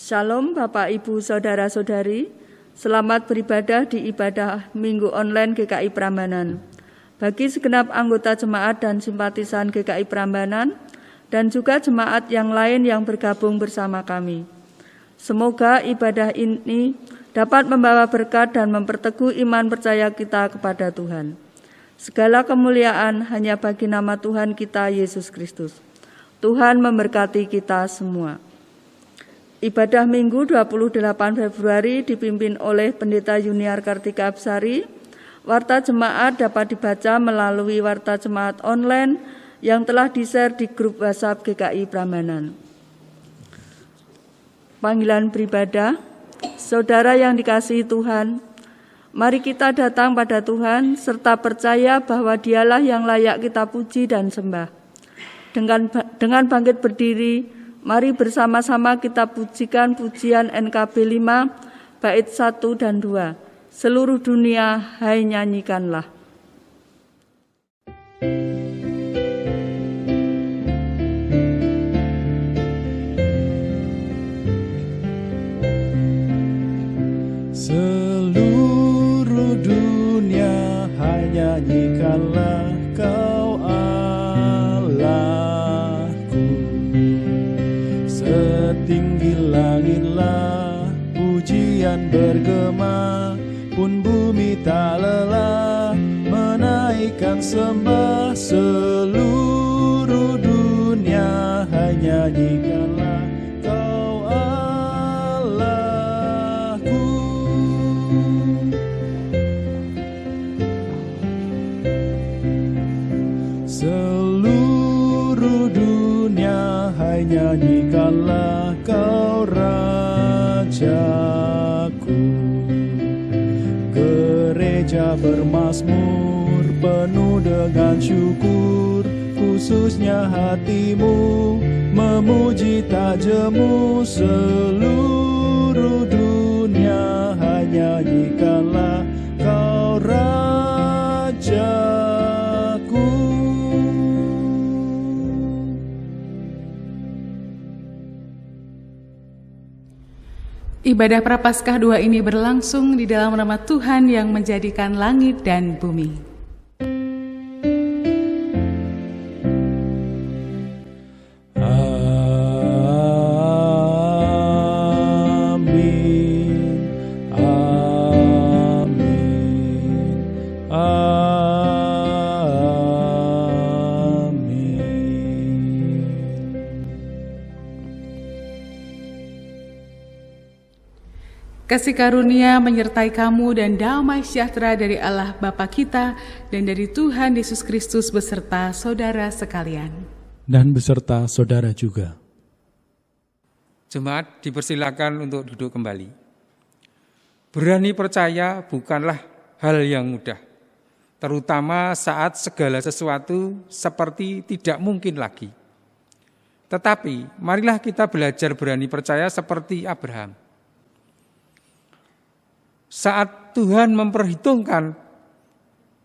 Shalom Bapak Ibu Saudara-saudari, selamat beribadah di ibadah Minggu Online GKI Prambanan. Bagi segenap anggota jemaat dan simpatisan GKI Prambanan dan juga jemaat yang lain yang bergabung bersama kami. Semoga ibadah ini dapat membawa berkat dan memperteguh iman percaya kita kepada Tuhan. Segala kemuliaan hanya bagi nama Tuhan kita Yesus Kristus. Tuhan memberkati kita semua. Ibadah Minggu 28 Februari dipimpin oleh Pendeta Yuniar Kartika Absari. Warta jemaat dapat dibaca melalui warta jemaat online yang telah di-share di grup WhatsApp GKI Prambanan. Panggilan beribadah, saudara yang dikasihi Tuhan, mari kita datang pada Tuhan serta percaya bahwa Dialah yang layak kita puji dan sembah. Dengan bangkit berdiri, mari bersama-sama kita pujikan pujian NKB 5, bait 1 dan 2. Seluruh dunia, hai nyanyikanlah. Seluruh dunia, hai nyanyikanlah Kau Allahku. Setinggi langitlah pujian bergema, pun bumi tak lelah menaikkan sembah. Seluruh dunia, hai nyanyikanlah Kau Allahku. Seluruh dunia, hai nyanyikanlah Kau Rajaku. Gereja bermazmur penuh dengan syukur, khususnya hatimu memuji tak jemu. Seluruh dunia, hai nyanyikanlah Kau Rajaku. Ibadah Prapaskah 2 ini berlangsung di dalam nama Tuhan yang menjadikan langit dan bumi. Kasih karunia menyertai kamu dan damai sejahtera dari Allah Bapa kita dan dari Tuhan Yesus Kristus beserta saudara sekalian. Dan beserta saudara juga. Jemaat dipersilakan untuk duduk kembali. Berani percaya bukanlah hal yang mudah, terutama saat segala sesuatu seperti tidak mungkin lagi. Tetapi marilah kita belajar berani percaya seperti Abraham. Saat Tuhan memperhitungkan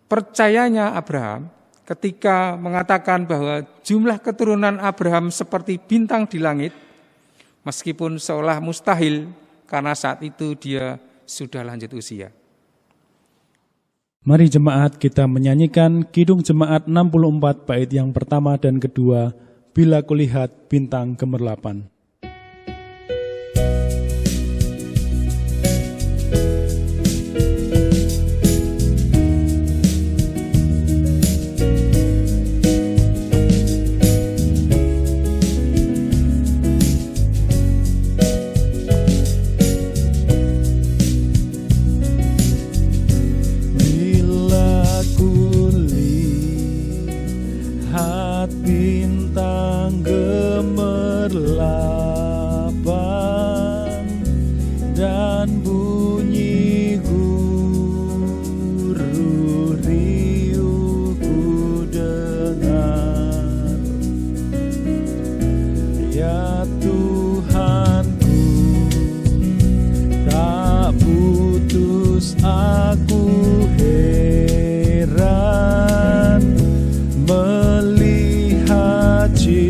percayanya Abraham ketika mengatakan bahwa jumlah keturunan Abraham seperti bintang di langit, meskipun seolah mustahil karena saat itu dia sudah lanjut usia. Mari jemaat kita menyanyikan Kidung Jemaat 64 bait yang pertama dan kedua, Bila Kulihat Bintang Gemerlapan. Bintang gemerlapan dan bunyi guruh riuh ku dengar. Ya Tuhanku, tak putus aku heran melihat ciptaan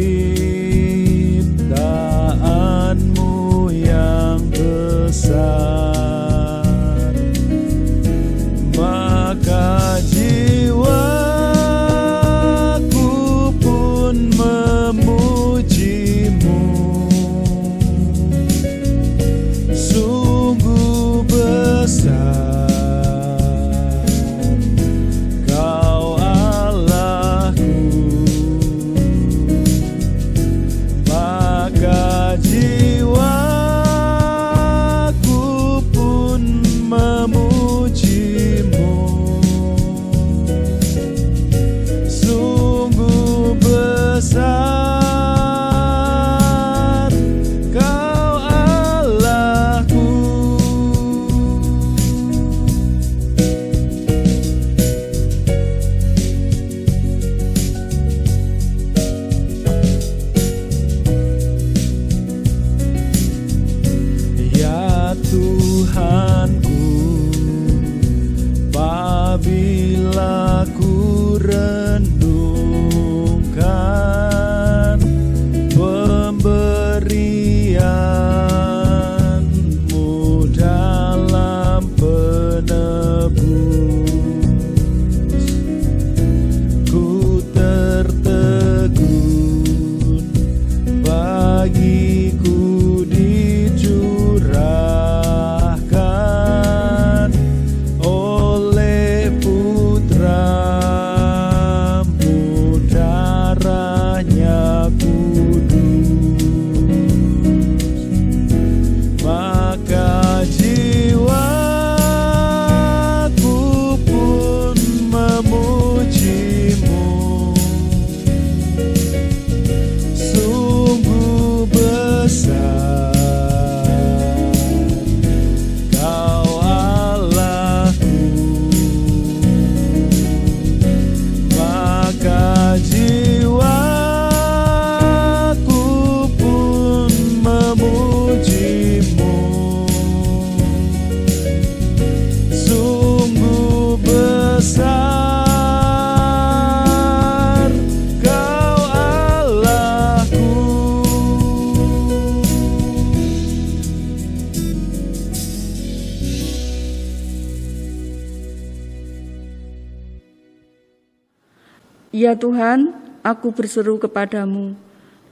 Ya Tuhan, aku berseru kepadamu,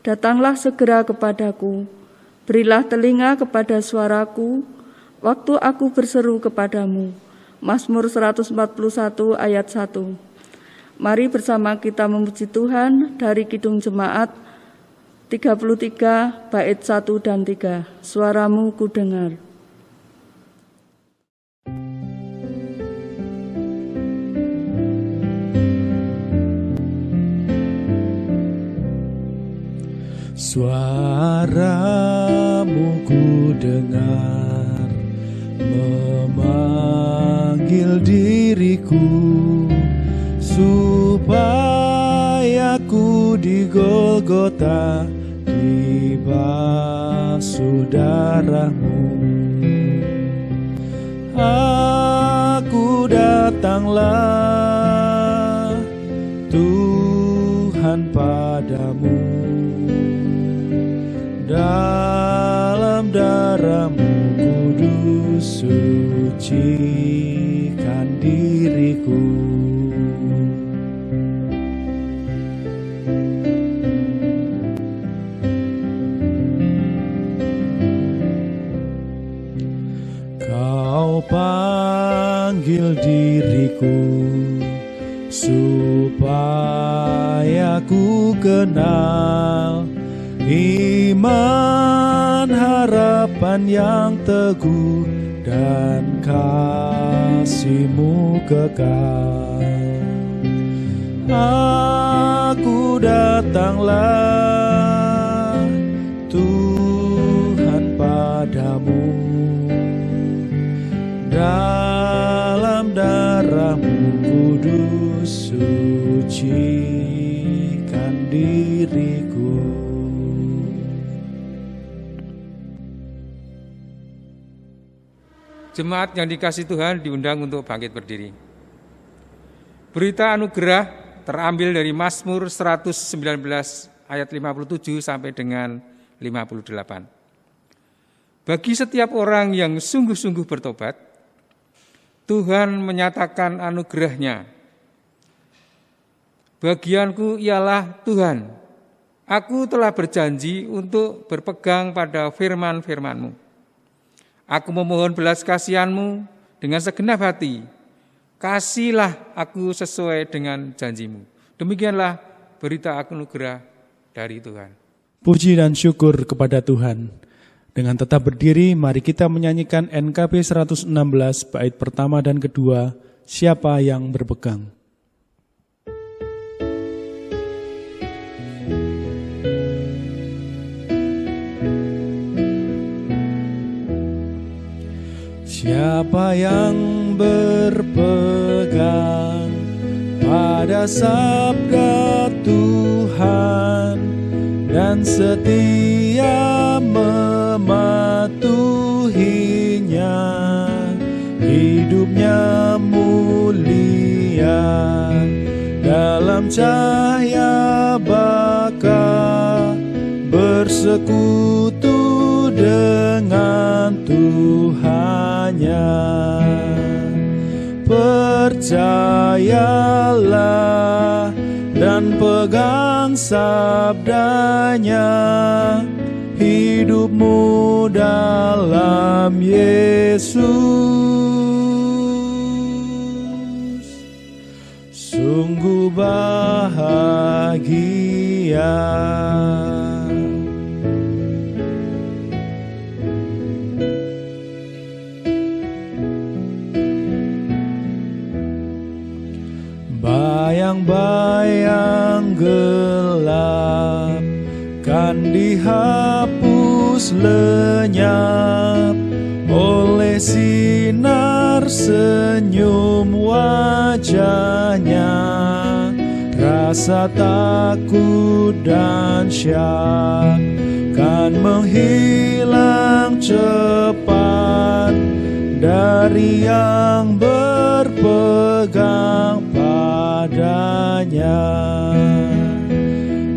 datanglah segera kepadaku, berilah telinga kepada suaraku, waktu aku berseru kepadamu. Mazmur 141 ayat 1. Mari bersama kita memuji Tuhan dari Kidung Jemaat 33 bait 1 dan 3. Suaramu ku dengar. Suaramu ku dengar memanggil diriku, supaya ku di Golgota dibasuh darahmu. Aku datanglah Tuhan padamu, dalam darahmu kudus sucikan diriku. Kau panggil diriku supaya ku kenal iman, harapan yang teguh, dan kasih-Mu kekal. Aku datanglah Tuhan padamu, dalam darah-Mu kudus sucikan diriku. Jemaat yang dikasihi Tuhan diundang untuk bangkit berdiri. Berita anugerah terambil dari Mazmur 119 ayat 57 sampai dengan 58. Bagi setiap orang yang sungguh-sungguh bertobat, Tuhan menyatakan anugerah-Nya. Bagianku ialah Tuhan, aku telah berjanji untuk berpegang pada firman-firman-Mu. Aku memohon belas kasihan-Mu dengan segenap hati. Kasihlah aku sesuai dengan janji-Mu. Demikianlah berita anugerah dari Tuhan. Puji dan syukur kepada Tuhan. Dengan tetap berdiri, mari kita menyanyikan NKB 116 bait pertama dan kedua, Siapa yang berpegang. Siapa yang berpegang pada sabda Tuhan dan setia mematuhinya, hidupnya mulia dalam cahaya baka, bersekutu dengan Tuhannya. Percayalah dan pegang sabdanya, hidupmu dalam Yesus sungguh bahagia. Bayang-bayang gelap kan dihapus lenyap oleh sinar senyum wajahnya. Rasa takut dan syak kan menghilang cepat dari yang berpegang padanya.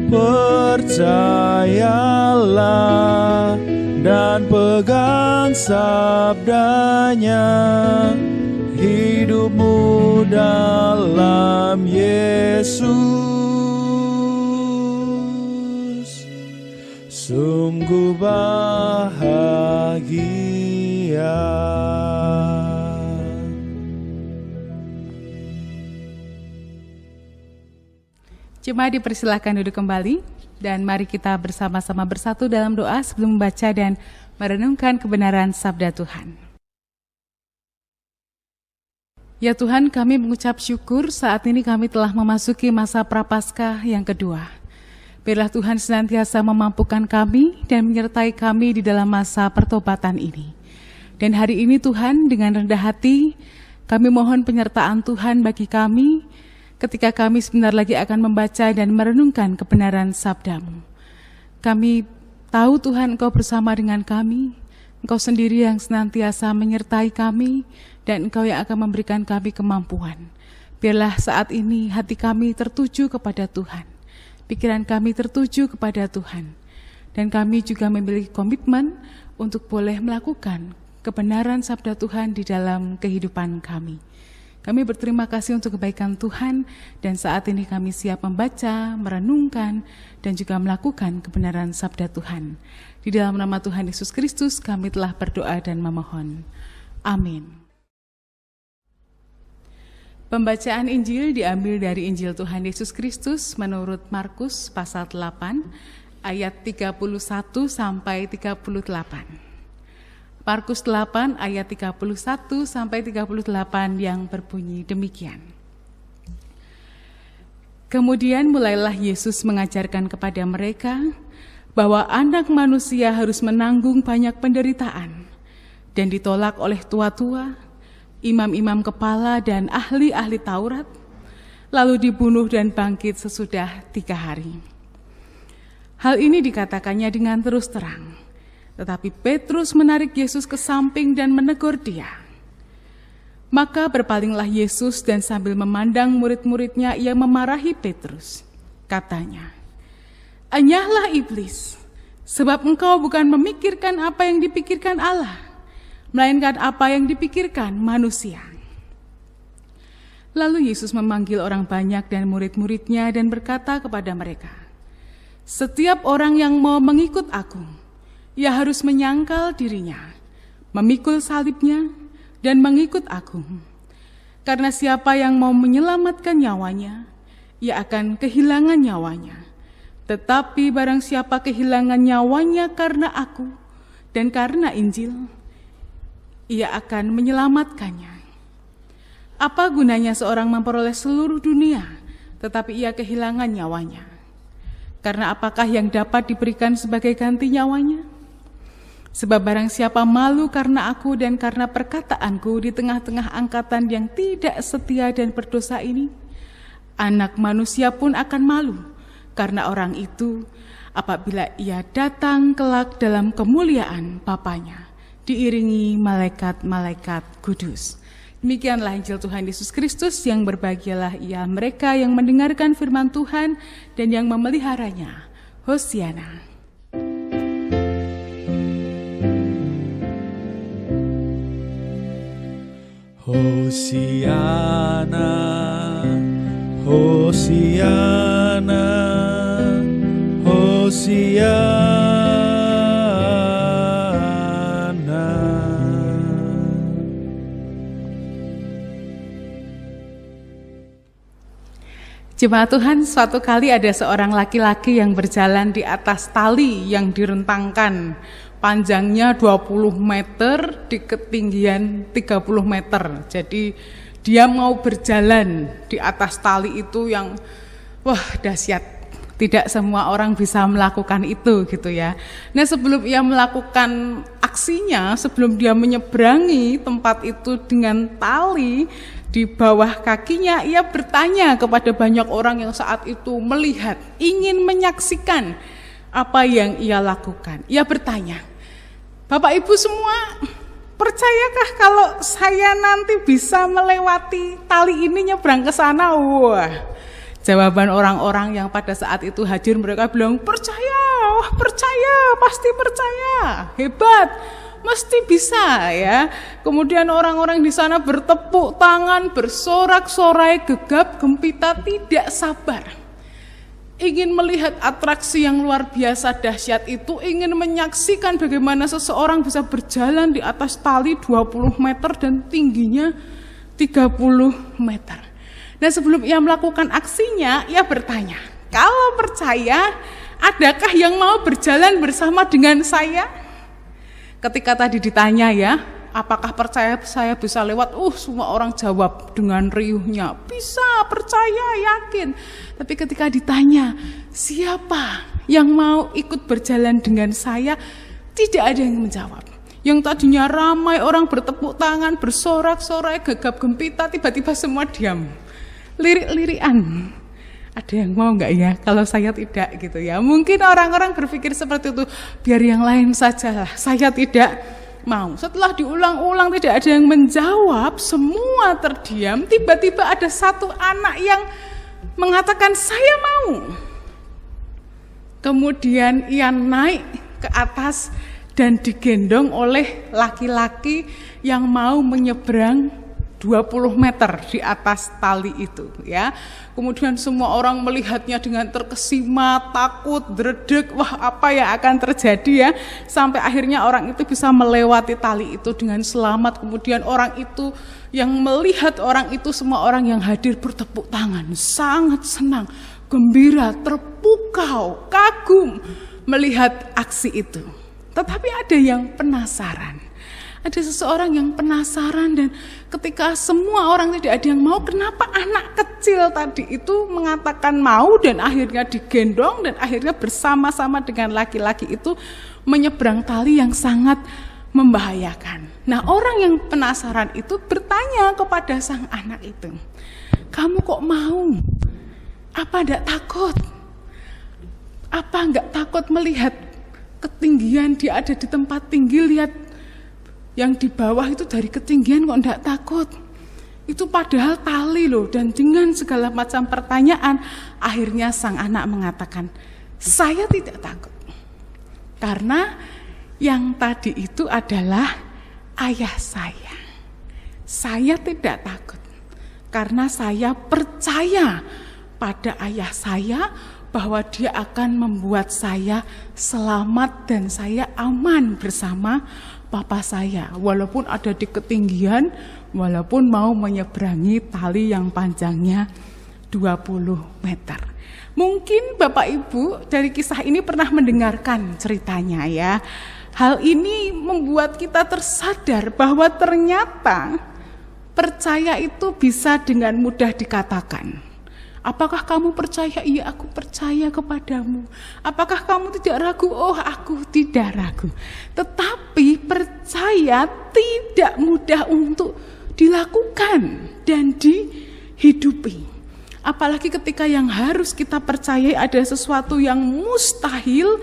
Percayalah dan pegang sabdanya, hidupmu dalam Yesus sungguh bahagia. Jemaat dipersilakan duduk kembali dan mari kita bersama-sama bersatu dalam doa sebelum membaca dan merenungkan kebenaran sabda Tuhan. Ya Tuhan, kami mengucap syukur saat ini kami telah memasuki masa Prapaskah yang kedua. Biarlah Tuhan senantiasa memampukan kami dan menyertai kami di dalam masa pertobatan ini. Dan hari ini Tuhan, dengan rendah hati kami mohon penyertaan Tuhan bagi kami ketika kami sebentar lagi akan membaca dan merenungkan kebenaran sabda-Mu. Kami tahu Tuhan Engkau bersama dengan kami, Engkau sendiri yang senantiasa menyertai kami, dan Engkau yang akan memberikan kami kemampuan. Biarlah saat ini hati kami tertuju kepada Tuhan, pikiran kami tertuju kepada Tuhan, dan kami juga memiliki komitmen untuk boleh melakukan kebenaran sabda Tuhan di dalam kehidupan kami. Kami berterima kasih untuk kebaikan Tuhan dan saat ini kami siap membaca, merenungkan, dan juga melakukan kebenaran sabda Tuhan. Di dalam nama Tuhan Yesus Kristus kami telah berdoa dan memohon. Amin. Pembacaan Injil diambil dari Injil Tuhan Yesus Kristus menurut Markus pasal 8 ayat 31 sampai 38. Markus 8 ayat 31 sampai 38 yang berbunyi demikian. Kemudian mulailah Yesus mengajarkan kepada mereka bahwa Anak Manusia harus menanggung banyak penderitaan dan ditolak oleh tua-tua, imam-imam kepala dan ahli-ahli Taurat, lalu dibunuh dan bangkit sesudah 3 hari. Hal ini dikatakannya dengan terus terang. Tetapi Petrus menarik Yesus ke samping dan menegur dia. Maka berpalinglah Yesus dan sambil memandang murid-muridnya ia memarahi Petrus. Katanya, "Enyahlah iblis, sebab engkau bukan memikirkan apa yang dipikirkan Allah, melainkan apa yang dipikirkan manusia." Lalu Yesus memanggil orang banyak dan murid-muridnya dan berkata kepada mereka, "Setiap orang yang mau mengikut aku, ia harus menyangkal dirinya, memikul salibnya, dan mengikut aku. Karena siapa yang mau menyelamatkan nyawanya, ia akan kehilangan nyawanya. Tetapi barang siapa kehilangan nyawanya karena aku dan karena Injil, ia akan menyelamatkannya. Apa gunanya seorang memperoleh seluruh dunia, tetapi ia kehilangan nyawanya? Karena apakah yang dapat diberikan sebagai ganti nyawanya? Sebab barang siapa malu karena aku dan karena perkataanku di tengah-tengah angkatan yang tidak setia dan berdosa ini, Anak Manusia pun akan malu karena orang itu apabila ia datang kelak dalam kemuliaan Bapanya, diiringi malaikat-malaikat kudus." Demikianlah Injil Tuhan Yesus Kristus, yang berbahagialah ia mereka yang mendengarkan firman Tuhan dan yang memeliharanya. Hosiana. Hosiana, Hosiana, Hosiana. Jemaat Tuhan, suatu kali ada seorang laki-laki yang berjalan di atas tali yang direntangkan. Panjangnya 20 meter di ketinggian 30 meter. Jadi dia mau berjalan di atas tali itu yang dahsyat. Tidak semua orang bisa melakukan itu gitu ya. Nah, sebelum ia melakukan aksinya, sebelum dia menyeberangi tempat itu dengan tali di bawah kakinya, ia bertanya kepada banyak orang yang saat itu melihat, ingin menyaksikan apa yang ia lakukan. Ia bertanya, "Bapak Ibu semua, percayakah kalau saya nanti bisa melewati tali ini nyebrang ke sana?" Wah, jawaban orang-orang yang pada saat itu hadir, mereka bilang, "Percaya, percaya, pasti percaya, hebat, mesti bisa ya." Kemudian orang-orang di sana bertepuk tangan, bersorak-sorai, gegap gempita, tidak sabar. ingin melihat atraksi yang luar biasa dahsyat itu, ingin menyaksikan bagaimana seseorang bisa berjalan di atas tali 20 meter dan tingginya 30 meter. Nah, sebelum ia melakukan aksinya, ia bertanya, kalau percaya, adakah yang mau berjalan bersama dengan saya? Ketika tadi ditanya ya, apakah percaya saya bisa lewat? Semua orang jawab dengan riuhnya, bisa, percaya, yakin. Tapi ketika ditanya, siapa yang mau ikut berjalan dengan saya? Tidak ada yang menjawab. Yang tadinya ramai orang bertepuk tangan, bersorak-sorai, gegap gempita, tiba-tiba semua diam. Lirik-lirian. Ada yang mau enggak ya? Kalau saya tidak gitu ya. Mungkin orang-orang berpikir seperti itu, biar yang lain saja lah, saya tidak mau. Setelah diulang-ulang tidak ada yang menjawab, semua terdiam. Tiba-tiba ada satu anak yang mengatakan, saya mau. Kemudian ia naik ke atas dan digendong oleh laki-laki yang mau menyeberang 20 meter di atas tali itu ya. Kemudian semua orang melihatnya dengan terkesima, takut, dredeg, wah apa yang akan terjadi ya. Sampai akhirnya orang itu bisa melewati tali itu dengan selamat. Kemudian orang itu yang melihat orang itu, semua orang yang hadir bertepuk tangan, sangat senang, gembira, terpukau, kagum melihat aksi itu. Tetapi ada yang penasaran. Ada seseorang yang penasaran, dan ketika semua orang tidak ada yang mau, kenapa anak kecil tadi itu mengatakan mau dan akhirnya digendong dan akhirnya bersama-sama dengan laki-laki itu menyeberang tali yang sangat membahayakan. Nah, orang yang penasaran itu bertanya kepada sang anak itu, kamu kok mau? Apa enggak takut? Apa enggak takut melihat ketinggian, dia ada di tempat tinggi, lihat yang di bawah itu dari ketinggian kok enggak takut? Itu padahal tali loh. Dan dengan segala macam pertanyaan, akhirnya sang anak mengatakan, saya tidak takut. Karena yang tadi itu adalah ayah saya. Saya tidak takut. Karena saya percaya pada ayah saya, bahwa dia akan membuat saya selamat dan saya aman bersama papa saya, walaupun ada di ketinggian, walaupun mau menyeberangi tali yang panjangnya 20 meter. Mungkin Bapak Ibu dari kisah ini pernah mendengarkan ceritanya ya. Hal ini membuat kita tersadar bahwa ternyata percaya itu bisa dengan mudah dikatakan. Apakah kamu percaya? Iya, aku percaya kepadamu. Apakah kamu tidak ragu? Oh, aku tidak ragu. Tetapi percaya tidak mudah untuk dilakukan dan dihidupi. Apalagi ketika yang harus kita percayai ada sesuatu yang mustahil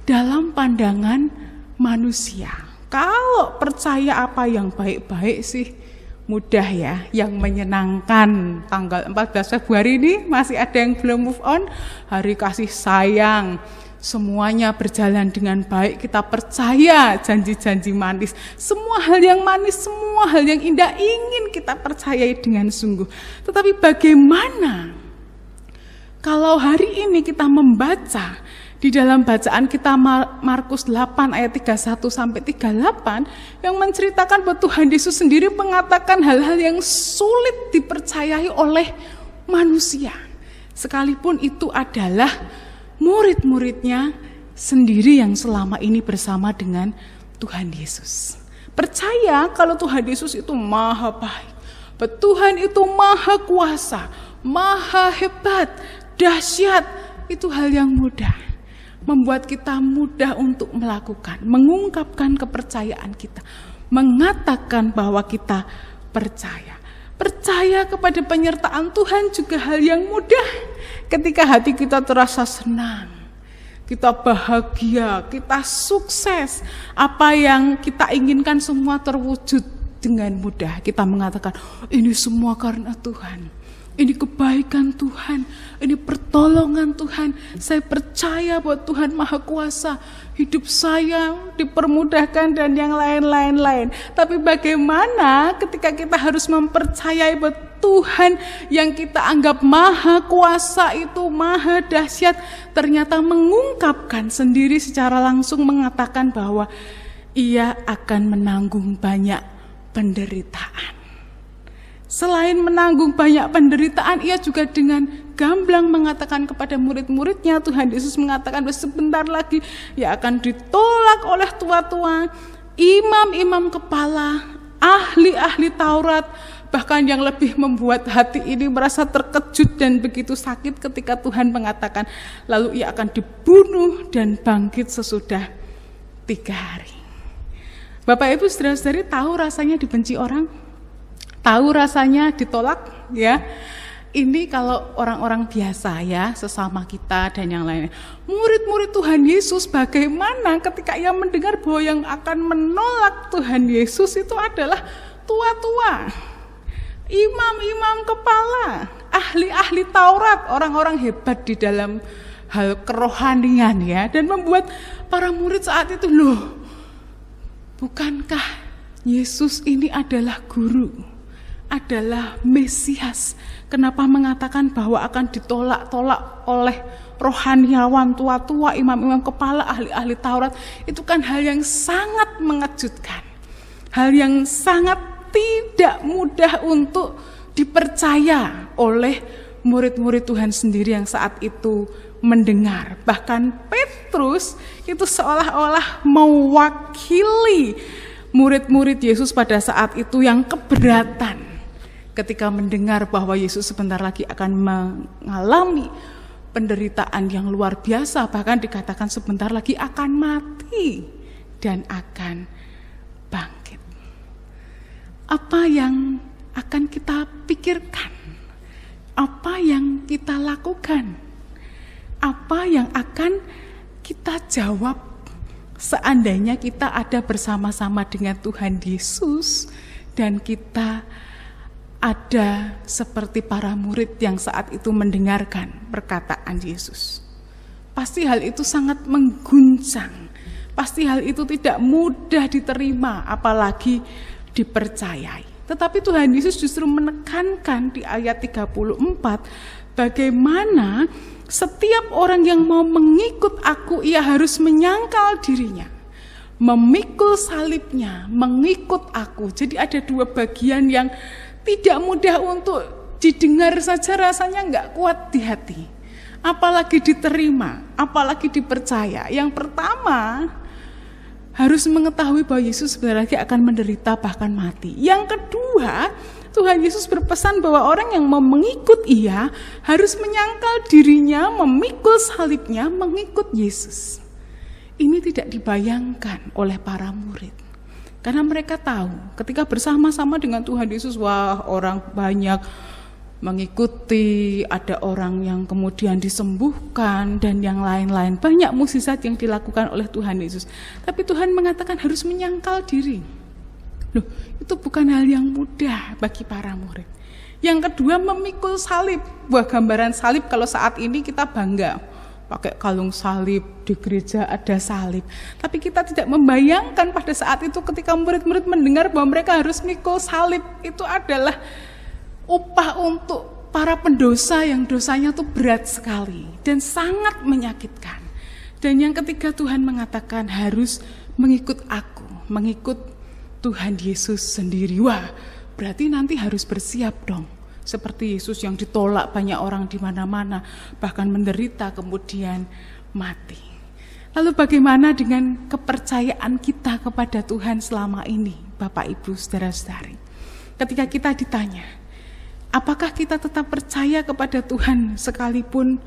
dalam pandangan manusia. Kalau percaya apa yang baik-baik sih, mudah ya, yang menyenangkan. Tanggal 14 Februari ini masih ada yang belum move on, hari kasih sayang, semuanya berjalan dengan baik, kita percaya janji-janji manis, semua hal yang manis, semua hal yang indah ingin kita percayai dengan sungguh. Tetapi bagaimana kalau hari ini kita membaca di dalam bacaan kita Markus 8 ayat 31 sampai 38 yang menceritakan bahwa Tuhan Yesus sendiri mengatakan hal-hal yang sulit dipercayai oleh manusia. Sekalipun itu adalah murid-muridnya sendiri yang selama ini bersama dengan Tuhan Yesus. Percaya kalau Tuhan Yesus itu maha baik, bahwa Tuhan itu maha kuasa, maha hebat, dahsyat, itu hal yang mudah. Membuat kita mudah untuk melakukan, mengungkapkan kepercayaan kita, mengatakan bahwa kita percaya. Percaya kepada penyertaan Tuhan juga hal yang mudah. Ketika hati kita terasa senang, kita bahagia, kita sukses, apa yang kita inginkan semua terwujud dengan mudah. Kita mengatakan, ini semua karena Tuhan. Ini kebaikan Tuhan, ini pertolongan Tuhan. Saya percaya bahwa Tuhan Maha Kuasa, hidup saya dipermudahkan dan yang lain-lain. Tapi bagaimana ketika kita harus mempercayai bahwa Tuhan yang kita anggap maha kuasa itu, maha dahsyat, ternyata mengungkapkan sendiri secara langsung mengatakan bahwa ia akan menanggung banyak penderitaan. Selain menanggung banyak penderitaan, ia juga dengan gamblang mengatakan kepada murid-muridnya, Tuhan Yesus mengatakan bahwa sebentar lagi ia akan ditolak oleh tua-tua, imam-imam kepala, ahli-ahli Taurat, bahkan yang lebih membuat hati ini merasa terkejut dan begitu sakit ketika Tuhan mengatakan, lalu ia akan dibunuh dan bangkit sesudah 3 hari. Bapak Ibu saudara-saudari, tahu rasanya dibenci orang? Tahu rasanya ditolak, ya? Ini kalau orang-orang biasa ya, sesama kita dan yang lainnya. Murid-murid Tuhan Yesus bagaimana ketika ia mendengar bahwa yang akan menolak Tuhan Yesus itu adalah tua-tua, imam-imam kepala, ahli-ahli Taurat, orang-orang hebat di dalam hal kerohanian ya, dan membuat para murid saat itu, loh, bukankah Yesus ini adalah guru, adalah Mesias? Kenapa mengatakan bahwa akan ditolak-tolak oleh rohaniawan, tua-tua, imam-imam kepala, ahli-ahli Taurat? Itu kan hal yang sangat mengejutkan, hal yang sangat tidak mudah untuk dipercaya oleh murid-murid Tuhan sendiri yang saat itu mendengar. Bahkan Petrus itu seolah-olah mewakili murid-murid Yesus pada saat itu yang keberatan ketika mendengar bahwa Yesus sebentar lagi akan mengalami penderitaan yang luar biasa, bahkan dikatakan sebentar lagi akan mati dan akan bangkit. Apa yang akan kita pikirkan? Apa yang kita lakukan? Apa yang akan kita jawab seandainya kita ada bersama-sama dengan Tuhan Yesus dan kita ada seperti para murid yang saat itu mendengarkan perkataan Yesus? Pasti hal itu sangat mengguncang. Pasti hal itu tidak mudah diterima, apalagi dipercayai. Tetapi Tuhan Yesus justru menekankan di ayat 34, bagaimana setiap orang yang mau mengikut aku, ia harus menyangkal dirinya, memikul salibnya, mengikut aku. Jadi ada 2 bagian yang tidak mudah untuk didengar saja, rasanya enggak kuat di hati, apalagi diterima, apalagi dipercaya. Yang pertama, harus mengetahui bahwa Yesus sebentar lagi akan menderita bahkan mati. Yang kedua, Tuhan Yesus berpesan bahwa orang yang mau mengikut ia harus menyangkal dirinya, memikul salibnya, mengikut Yesus. Ini tidak dibayangkan oleh para murid. Karena mereka tahu ketika bersama-sama dengan Tuhan Yesus, wah, orang banyak mengikuti, ada orang yang kemudian disembuhkan dan yang lain-lain. Banyak mukjizat yang dilakukan oleh Tuhan Yesus. Tapi Tuhan mengatakan harus menyangkal diri. Loh, itu bukan hal yang mudah bagi para murid. Yang kedua, memikul salib. Buah gambaran salib kalau saat ini kita bangga. Pakai kalung salib, di gereja ada salib. Tapi kita tidak membayangkan pada saat itu ketika murid-murid mendengar bahwa mereka harus mikul salib. Itu adalah upah untuk para pendosa yang dosanya itu berat sekali dan sangat menyakitkan. Dan yang ketiga, Tuhan mengatakan harus mengikut aku, mengikut Tuhan Yesus sendiri. Wah, berarti nanti harus bersiap dong. Seperti Yesus yang ditolak banyak orang di mana-mana, bahkan menderita kemudian mati. Lalu bagaimana dengan kepercayaan kita kepada Tuhan selama ini, Bapak Ibu saudara-saudari? Ketika kita ditanya, apakah kita tetap percaya kepada Tuhan sekalipun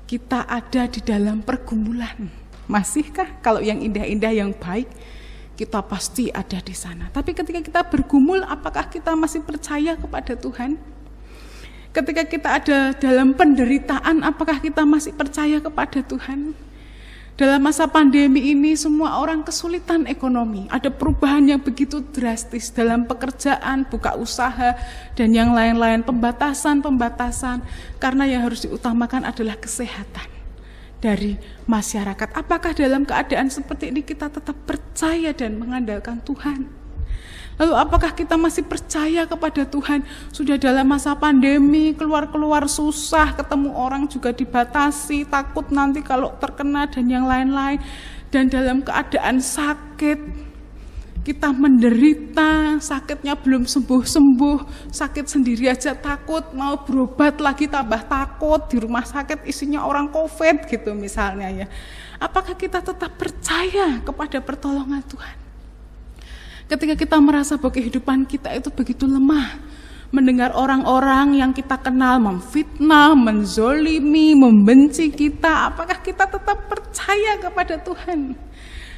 kita ada di dalam pergumulan? Masihkah? Kalau yang indah-indah, yang baik, kita pasti ada di sana. Tapi ketika kita bergumul, apakah kita masih percaya kepada Tuhan? Ketika kita ada dalam penderitaan, apakah kita masih percaya kepada Tuhan? Dalam masa pandemi ini, semua orang kesulitan ekonomi. Ada perubahan yang begitu drastis dalam pekerjaan, buka usaha, dan yang lain-lain, pembatasan. Karena yang harus diutamakan adalah kesehatan dari masyarakat. Apakah dalam keadaan seperti ini kita tetap percaya dan mengandalkan Tuhan? Lalu apakah kita masih percaya kepada Tuhan? Sudah dalam masa pandemi, keluar-keluar susah, ketemu orang juga dibatasi, takut nanti kalau terkena dan yang lain-lain. Dan dalam keadaan sakit, kita menderita, sakitnya belum sembuh-sembuh, sakit sendiri aja takut, mau berobat lagi tambah takut, di rumah sakit isinya orang COVID gitu misalnya ya. Apakah kita tetap percaya kepada pertolongan Tuhan? Ketika kita merasa bahwa kehidupan kita itu begitu lemah, mendengar orang-orang yang kita kenal memfitnah, menzolimi, membenci kita, apakah kita tetap percaya kepada Tuhan?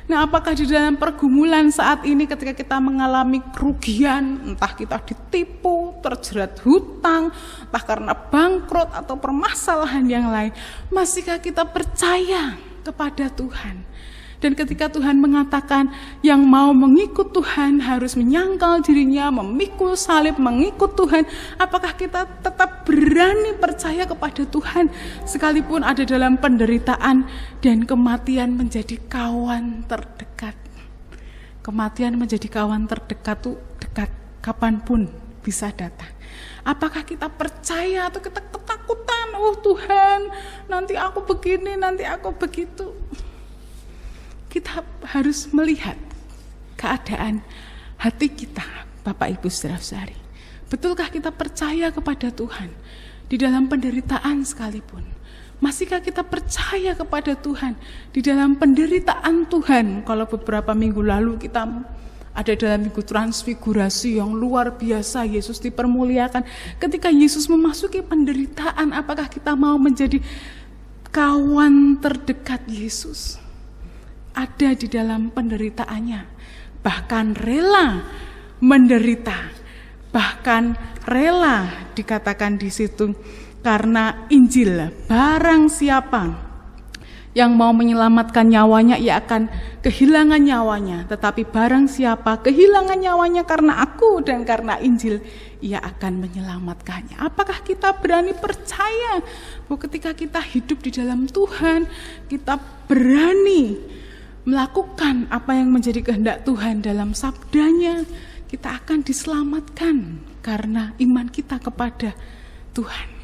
Nah, apakah di dalam pergumulan saat ini ketika kita mengalami kerugian, entah kita ditipu, terjerat hutang, entah karena bangkrut atau permasalahan yang lain, masihkah kita percaya kepada Tuhan? Dan ketika Tuhan mengatakan yang mau mengikut Tuhan harus menyangkal dirinya, memikul salib, mengikut Tuhan, apakah kita tetap berani percaya kepada Tuhan sekalipun ada dalam penderitaan dan kematian menjadi kawan terdekat? Kematian menjadi kawan terdekat tuh dekat, kapanpun bisa datang. Apakah kita percaya atau kita ketakutan? Oh Tuhan, nanti aku begini, nanti aku begitu. Kita harus melihat keadaan hati kita, Bapak Ibu Saudara-saudari. Betulkah kita percaya kepada Tuhan di dalam penderitaan sekalipun? Masihkah kita percaya kepada Tuhan di dalam penderitaan Tuhan? Kalau beberapa minggu lalu kita ada dalam minggu transfigurasi yang luar biasa, Yesus dipermuliakan. Ketika Yesus memasuki penderitaan, apakah kita mau menjadi kawan terdekat Yesus? Ada di dalam penderitaannya, bahkan rela menderita, bahkan rela dikatakan di situ karena Injil. Barang siapa yang mau menyelamatkan nyawanya, ia akan kehilangan nyawanya. Tetapi barang siapa kehilangan nyawanya karena aku dan karena Injil, ia akan menyelamatkannya. Apakah kita berani percaya bahwa ketika kita hidup di dalam Tuhan, kita berani melakukan apa yang menjadi kehendak Tuhan dalam sabdanya, kita akan diselamatkan karena iman kita kepada Tuhan.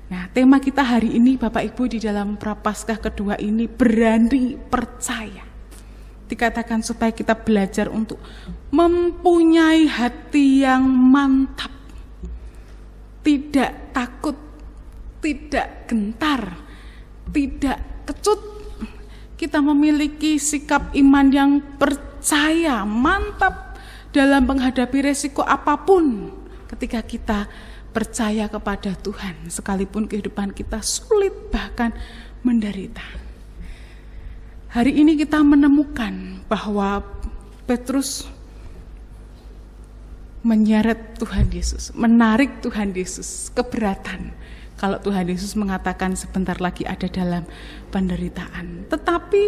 Nah, tema kita hari ini Bapak Ibu di dalam Prapaskah kedua ini, berani percaya. Dikatakan supaya kita belajar untuk mempunyai hati yang mantap, tidak takut, tidak gentar, tidak kecut. Kita memiliki sikap iman yang percaya, mantap dalam menghadapi resiko apapun ketika kita percaya kepada Tuhan, sekalipun kehidupan kita sulit bahkan menderita. Hari ini kita menemukan bahwa Petrus menyeret Tuhan Yesus, menarik Tuhan Yesus, keberatan kalau Tuhan Yesus mengatakan sebentar lagi ada dalam penderitaan. Tetapi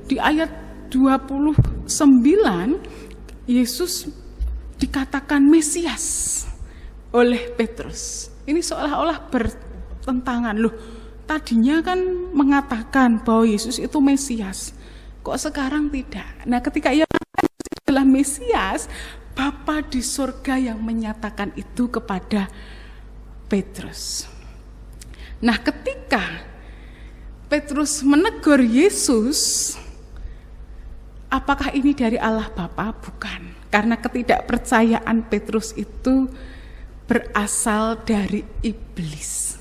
di ayat 29 Yesus dikatakan Mesias oleh Petrus. Ini seolah-olah bertentangan. Loh, tadinya kan mengatakan bahwa Yesus itu Mesias, kok sekarang tidak? Nah, ketika ia mengatakan Yesus adalah Mesias, Bapa di surga yang menyatakan itu kepada Petrus. Nah, ketika Petrus menegur Yesus, apakah ini dari Allah Bapa? Bukan. Karena ketidakpercayaan Petrus itu berasal dari iblis.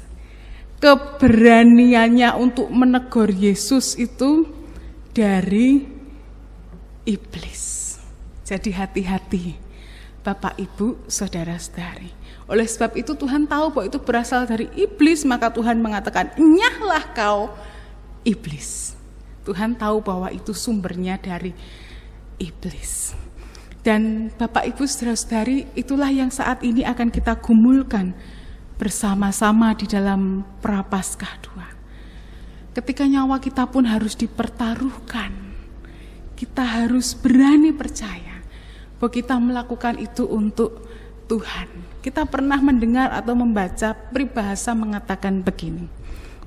Keberaniannya untuk menegur Yesus itu dari iblis. Jadi hati-hati Bapak Ibu Saudara-saudari. Oleh sebab itu Tuhan tahu bahwa itu berasal dari iblis, maka Tuhan mengatakan, "Enyahlah kau iblis." Tuhan tahu bahwa itu sumbernya dari iblis. Dan Bapak Ibu Saudara-saudari, itulah yang saat ini akan kita gumulkan bersama-sama di dalam Prapaskah 2. Ketika nyawa kita pun harus dipertaruhkan, kita harus berani percaya bahwa kita melakukan itu untuk Tuhan. Kita pernah mendengar atau membaca peribahasa mengatakan begini,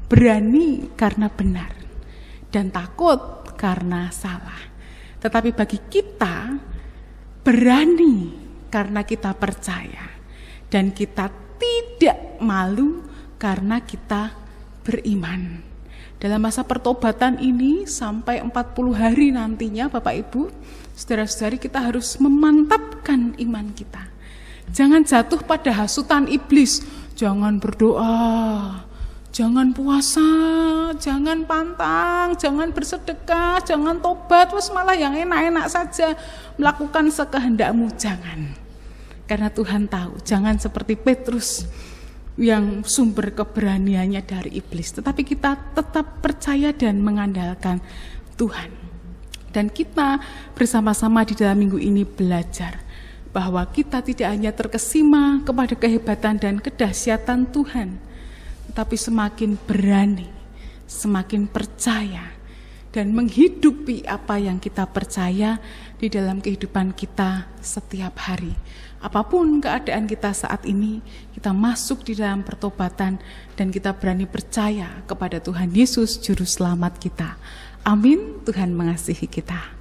berani karena benar dan takut karena salah. Tetapi bagi kita, berani karena kita percaya, dan kita tidak malu karena kita beriman. Dalam masa pertobatan ini sampai 40 hari nantinya Bapak Ibu, saudara-saudari, kita harus memantapkan iman kita. Jangan jatuh pada hasutan iblis. Jangan berdoa, jangan puasa, jangan pantang, jangan bersedekah, jangan tobat, terus malah yang enak-enak saja melakukan sekehendakmu. Jangan. Karena Tuhan tahu, jangan seperti Petrus yang sumber keberaniannya dari iblis, tetapi kita tetap percaya dan mengandalkan Tuhan. Dan kita bersama-sama di dalam minggu ini belajar bahwa kita tidak hanya terkesima kepada kehebatan dan kedahsyatan Tuhan, tetapi semakin berani, semakin percaya, dan menghidupi apa yang kita percaya di dalam kehidupan kita setiap hari. Apapun keadaan kita saat ini, kita masuk di dalam pertobatan dan kita berani percaya kepada Tuhan Yesus Juru Selamat kita. Amin. Tuhan mengasihi kita.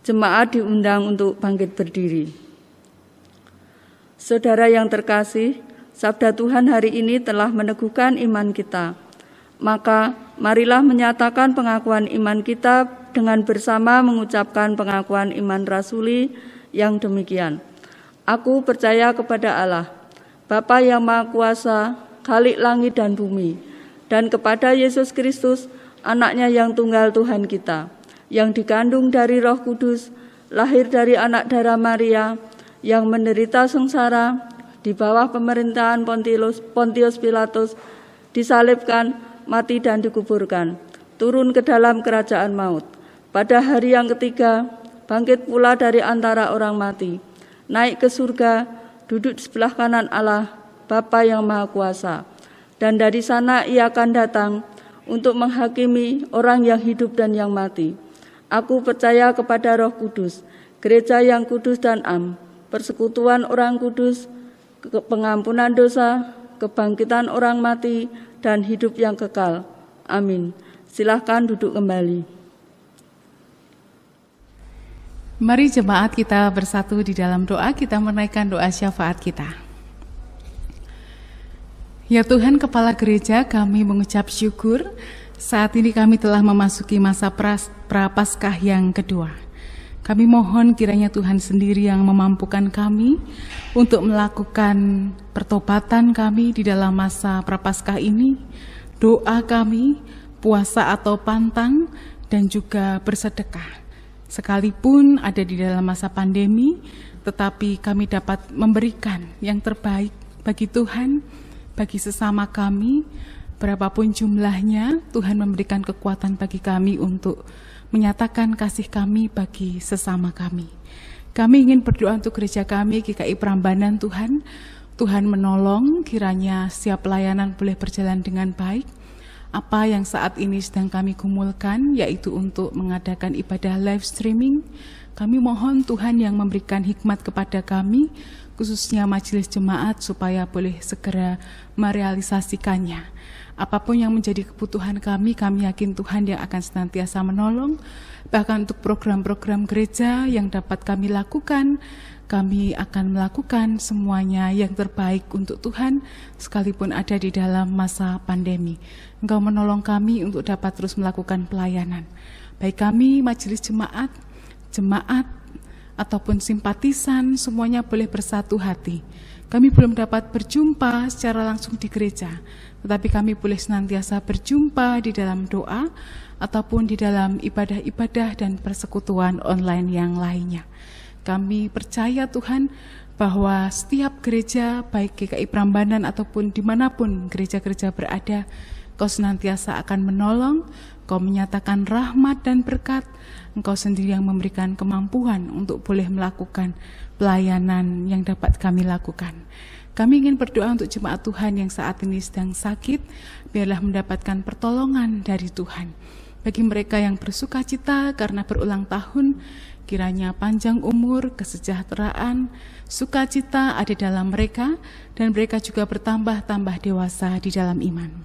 Jemaat diundang untuk bangkit berdiri. Saudara yang terkasih, sabda Tuhan hari ini telah meneguhkan iman kita. Maka marilah menyatakan pengakuan iman kita dengan bersama mengucapkan pengakuan iman rasuli yang demikian. Aku percaya kepada Allah, Bapa yang Maha Kuasa, Khalik langit dan bumi, dan kepada Yesus Kristus, Anaknya yang tunggal Tuhan kita, yang dikandung dari Roh Kudus, lahir dari anak darah Maria, yang menderita sengsara di bawah pemerintahan Pontius Pilatus, disalibkan, mati dan dikuburkan, turun ke dalam kerajaan maut. Pada hari yang ketiga, bangkit pula dari antara orang mati, naik ke surga, duduk di sebelah kanan Allah, Bapa yang Maha Kuasa. Dan dari sana ia akan datang untuk menghakimi orang yang hidup dan yang mati. Aku percaya kepada Roh Kudus, gereja yang kudus dan am, persekutuan orang kudus, pengampunan dosa, kebangkitan orang mati, dan hidup yang kekal. Amin. Silahkan duduk kembali. Mari jemaat kita bersatu di dalam doa, kita menaikkan doa syafaat kita. Ya Tuhan, Kepala Gereja, kami mengucap syukur saat ini kami telah memasuki masa Prapaskah yang kedua. Kami mohon kiranya Tuhan sendiri yang memampukan kami untuk melakukan pertobatan kami di dalam masa Prapaskah ini, doa kami, puasa atau pantang, dan juga bersedekah. Sekalipun ada di dalam masa pandemi, tetapi kami dapat memberikan yang terbaik bagi Tuhan, bagi sesama kami. Berapapun jumlahnya, Tuhan memberikan kekuatan bagi kami untuk menyatakan kasih kami bagi sesama kami. Kami ingin berdoa untuk gereja kami, GKI Prambanan Tuhan. Tuhan menolong, kiranya setiap pelayanan boleh berjalan dengan baik. Apa yang saat ini sedang kami gumulkan, yaitu untuk mengadakan ibadah live streaming. Kami mohon Tuhan yang memberikan hikmat kepada kami, khususnya majelis jemaat, supaya boleh segera merealisasikannya. Apapun yang menjadi kebutuhan kami yakin Tuhan yang akan senantiasa menolong. Bahkan untuk program-program gereja yang dapat kami lakukan, kami akan melakukan semuanya yang terbaik untuk Tuhan, sekalipun ada di dalam masa pandemi. Engkau menolong kami untuk dapat terus melakukan pelayanan. Baik kami, majelis jemaat, ataupun simpatisan, semuanya boleh bersatu hati. Kami belum dapat berjumpa secara langsung di gereja, tetapi kami boleh senantiasa berjumpa di dalam doa ataupun di dalam ibadah-ibadah dan persekutuan online yang lainnya. Kami percaya Tuhan, bahwa setiap gereja, baik GKI Prambanan ataupun dimanapun gereja-gereja berada, Engkau senantiasa akan menolong, Engkau menyatakan rahmat dan berkat, Engkau sendiri yang memberikan kemampuan untuk boleh melakukan pelayanan yang dapat kami lakukan. Kami ingin berdoa untuk jemaat Tuhan yang saat ini sedang sakit, biarlah mendapatkan pertolongan dari Tuhan. Bagi mereka yang bersukacita karena berulang tahun, kiranya panjang umur, kesejahteraan, sukacita ada dalam mereka, dan mereka juga bertambah-tambah dewasa di dalam iman.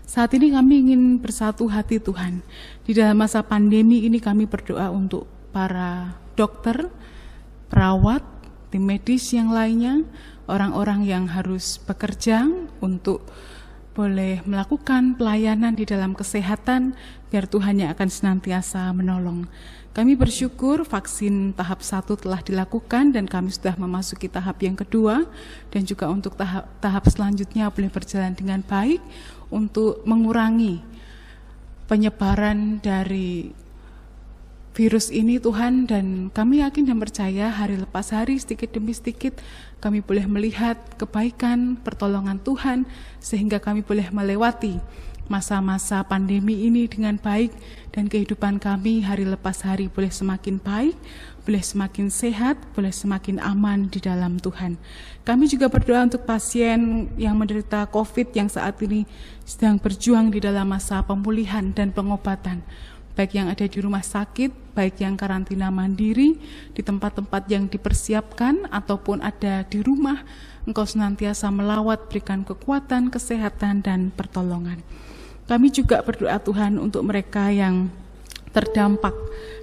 Saat ini kami ingin bersatu hati Tuhan. Di dalam masa pandemi ini kami berdoa untuk para dokter, perawat, tim medis yang lainnya, orang-orang yang harus bekerja untuk boleh melakukan pelayanan di dalam kesehatan, biar Tuhan yang akan senantiasa menolong. Kami bersyukur vaksin tahap 1 telah dilakukan dan kami sudah memasuki tahap yang kedua, dan juga untuk tahap selanjutnya boleh berjalan dengan baik untuk mengurangi penyebaran dari virus ini Tuhan. Dan kami yakin dan percaya hari lepas hari, sedikit demi sedikit kami boleh melihat kebaikan, pertolongan Tuhan, sehingga kami boleh melewati masa-masa pandemi ini dengan baik, dan kehidupan kami hari lepas hari boleh semakin baik, boleh semakin sehat, boleh semakin aman di dalam Tuhan. Kami juga berdoa untuk pasien yang menderita COVID yang saat ini sedang berjuang di dalam masa pemulihan dan pengobatan, baik yang ada di rumah sakit, baik yang karantina mandiri, di tempat-tempat yang dipersiapkan, ataupun ada di rumah. Engkau senantiasa melawat, berikan kekuatan, kesehatan, dan pertolongan. Kami juga berdoa Tuhan untuk mereka yang terdampak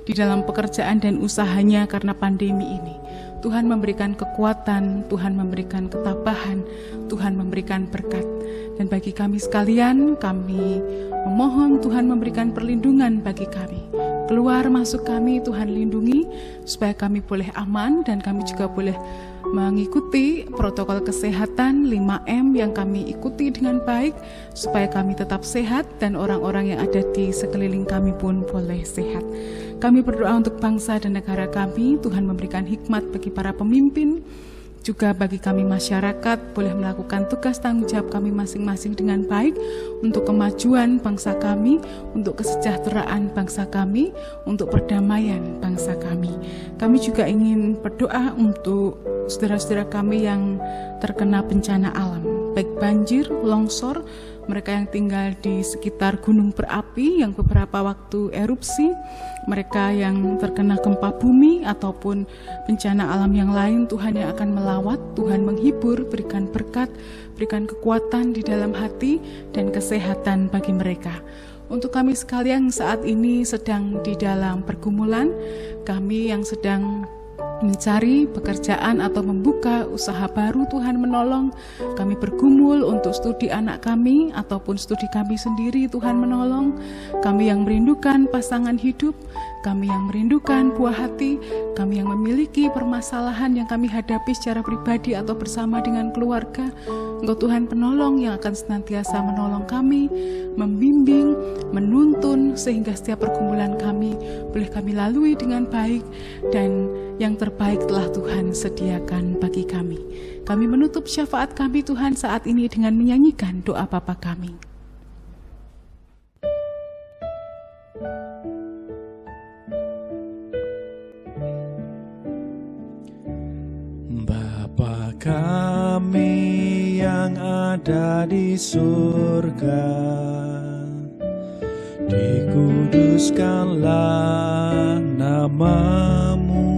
di dalam pekerjaan dan usahanya karena pandemi ini. Tuhan memberikan kekuatan, Tuhan memberikan ketabahan, Tuhan memberikan berkat. Dan bagi kami sekalian, kami memohon Tuhan memberikan perlindungan bagi kami. Keluar masuk kami Tuhan lindungi, supaya kami boleh aman, dan kami juga boleh mengikuti protokol kesehatan 5M yang kami ikuti dengan baik, supaya kami tetap sehat dan orang-orang yang ada di sekeliling kami pun boleh sehat. Kami berdoa untuk bangsa dan negara kami, Tuhan memberikan hikmat bagi para pemimpin, juga bagi kami masyarakat boleh melakukan tugas tanggung jawab kami masing-masing dengan baik untuk kemajuan bangsa kami, untuk kesejahteraan bangsa kami, untuk perdamaian bangsa kami. Kami juga ingin berdoa untuk saudara-saudara kami yang terkena bencana alam, baik banjir, longsor, mereka yang tinggal di sekitar gunung berapi yang beberapa waktu erupsi, mereka yang terkena gempa bumi ataupun bencana alam yang lain. Tuhan yang akan melawat, Tuhan menghibur, berikan berkat, berikan kekuatan di dalam hati dan kesehatan bagi mereka. Untuk kami sekalian saat ini sedang di dalam pergumulan, kami yang sedang mencari pekerjaan atau membuka usaha baru, Tuhan menolong. Kami bergumul untuk studi anak kami ataupun studi kami sendiri, Tuhan menolong. Kami yang merindukan pasangan hidup, kami yang merindukan buah hati, kami yang memiliki permasalahan yang kami hadapi secara pribadi atau bersama dengan keluarga. Engkau Tuhan penolong yang akan senantiasa menolong kami, membimbing, menuntun, sehingga setiap pergumulan kami boleh kami lalui dengan baik, dan yang terbaik telah Tuhan sediakan bagi kami. Kami menutup syafaat kami Tuhan saat ini dengan menyanyikan doa Bapa kami. Bapa kami yang ada di surga, dikuduskanlah nama-Mu,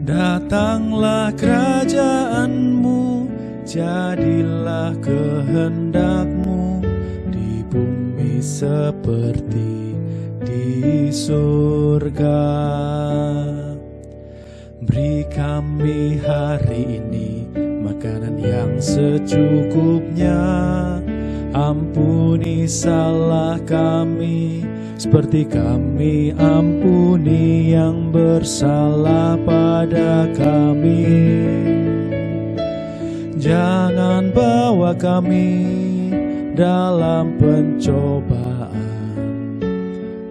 datanglah kerajaan-Mu, jadilah kehendak-Mu di bumi seperti di surga. Beri kami hari ini makanan yang secukupnya, ampuni salah kami seperti kami ampuni yang bersalah pada kami. Jangan bawa kami dalam pencobaan,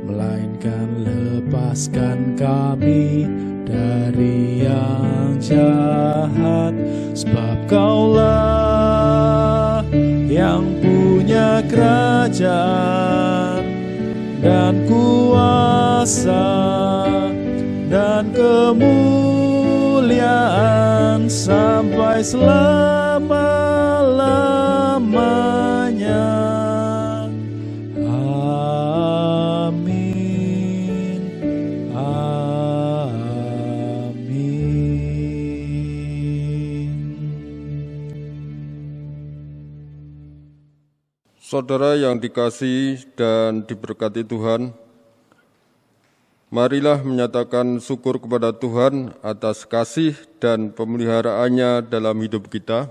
melainkan lepaskan lepaskan kami dari yang jahat, sebab Kaulah yang punya kerajaan dan kuasa dan kemuliaan sampai selama-lamanya. Amin. Amin. Saudara yang dikasihi dan diberkati Tuhan, marilah menyatakan syukur kepada Tuhan atas kasih dan pemeliharaannya dalam hidup kita,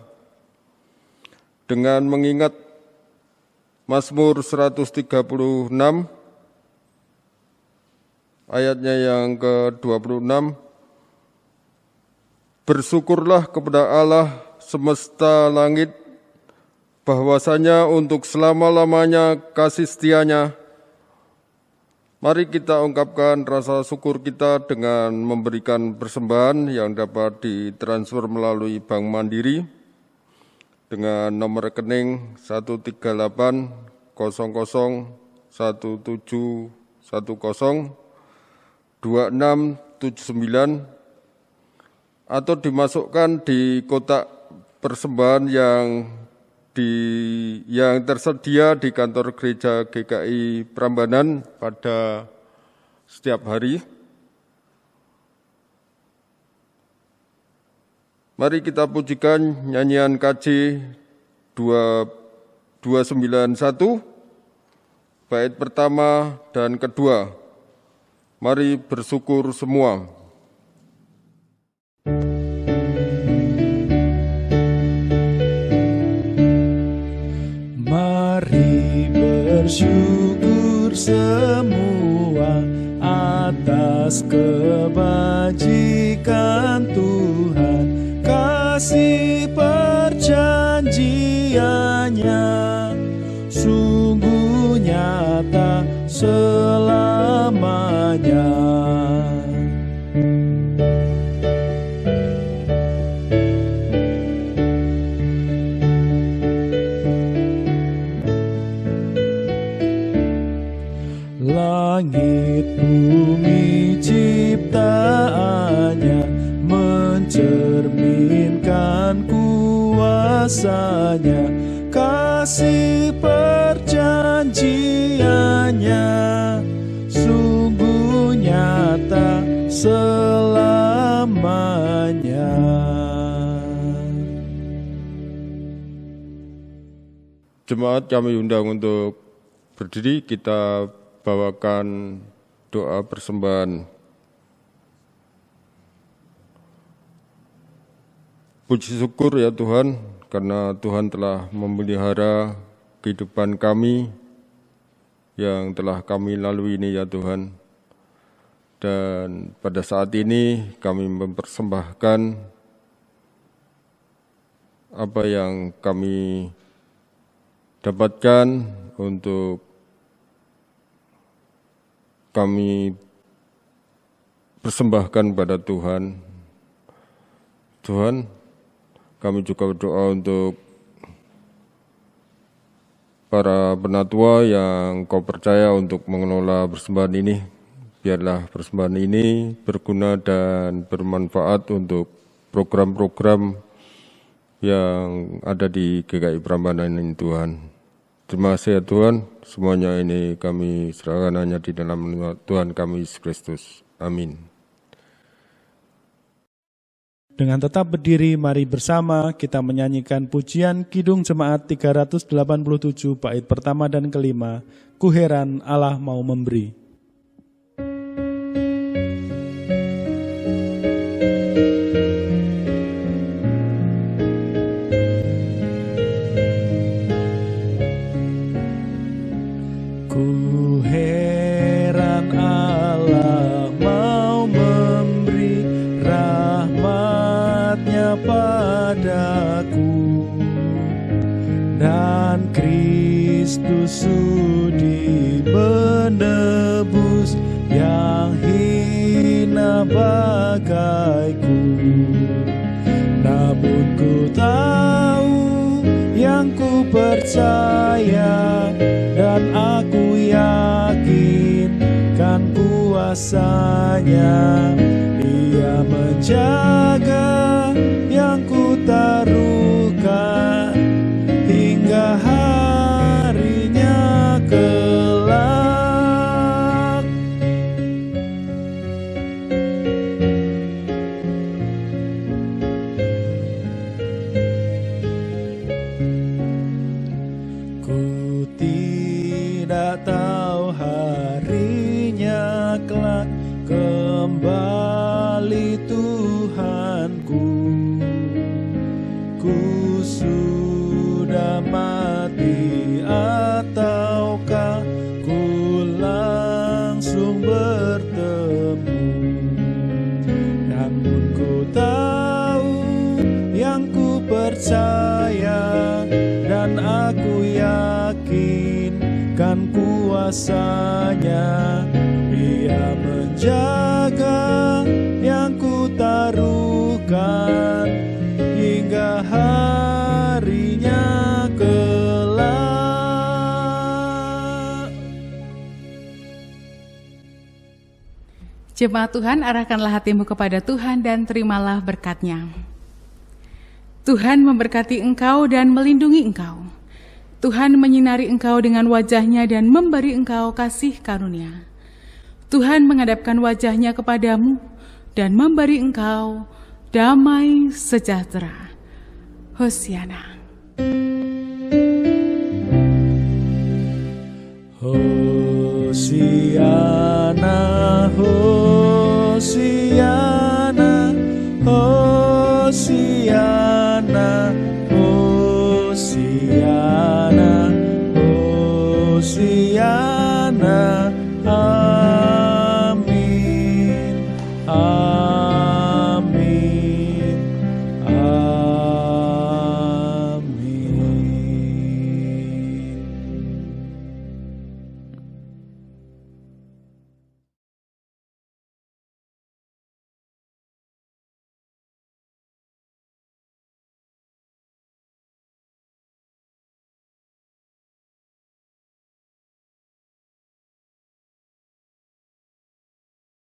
dengan mengingat Mazmur 136, ayatnya yang ke-26, bersyukurlah kepada Allah semesta langit, bahwasanya untuk selama-lamanya kasih setianya. Mari kita ungkapkan rasa syukur kita dengan memberikan persembahan yang dapat ditransfer melalui Bank Mandiri dengan nomor rekening 1380017102679 atau dimasukkan di kotak persembahan yang tersedia di kantor gereja GKI Prambanan pada setiap hari. Mari kita pujikan nyanyian KJ 291, bait pertama dan kedua. Mari bersyukur semua. Mari bersyukur semua atas kebajikan Tuhan, kasih perjanjiannya sungguh nyata selamanya. Langit bumi ciptaannya mencerminkan kuasanya, kasih perjanjiannya sungguh nyata selamanya. Jemaat kami undang untuk berdiri, kita bawakan doa persembahan. Puji syukur ya Tuhan, karena Tuhan telah memelihara kehidupan kami yang telah kami lalui ini ya Tuhan. Dan pada saat ini kami mempersembahkan apa yang kami dapatkan untuk kami persembahkan pada Tuhan. Tuhan, kami juga berdoa untuk para penatua yang Kau percaya untuk mengelola persembahan ini. Biarlah persembahan ini berguna dan bermanfaat untuk program-program yang ada di GKI Prambanan ini Tuhan. Terima kasih ya Tuhan, semuanya ini kami serahkan hanya di dalam nama Tuhan kami Yesus Kristus. Amin. Dengan tetap berdiri, mari bersama kita menyanyikan pujian Kidung Jemaat 387 bait pertama dan kelima, Ku heran Allah mau memberi. Ku heran Allah mau memberi rahmat-Nya padaku, dan Kristus sudi menebus yang hilang. bagaiku, namun ku tahu yang ku percaya, dan aku yakin kan kuasanya. Ia menjaga yang ku taruhkan hingga harinya kelak. Ku tidak tahu harinya kelak kembali Tuhanku. Ku sudah mati ataukah ku langsung bertemu, namun ku tahu yang ku percaya, dan aku yakin kan kuasanya. Ia menjaga yang ku taruhkan hingga harinya kelak. Jemaat Tuhan, arahkanlah hatimu kepada Tuhan dan terimalah berkat-Nya. Tuhan memberkati engkau dan melindungi engkau. Tuhan menyinari engkau dengan wajah-Nya dan memberi engkau kasih karunia. Tuhan menghadapkan wajah-Nya kepadamu dan memberi engkau damai sejahtera. Hosiana. Hosiana, Hosiana, Hosiana, Hosiana, Hosiana,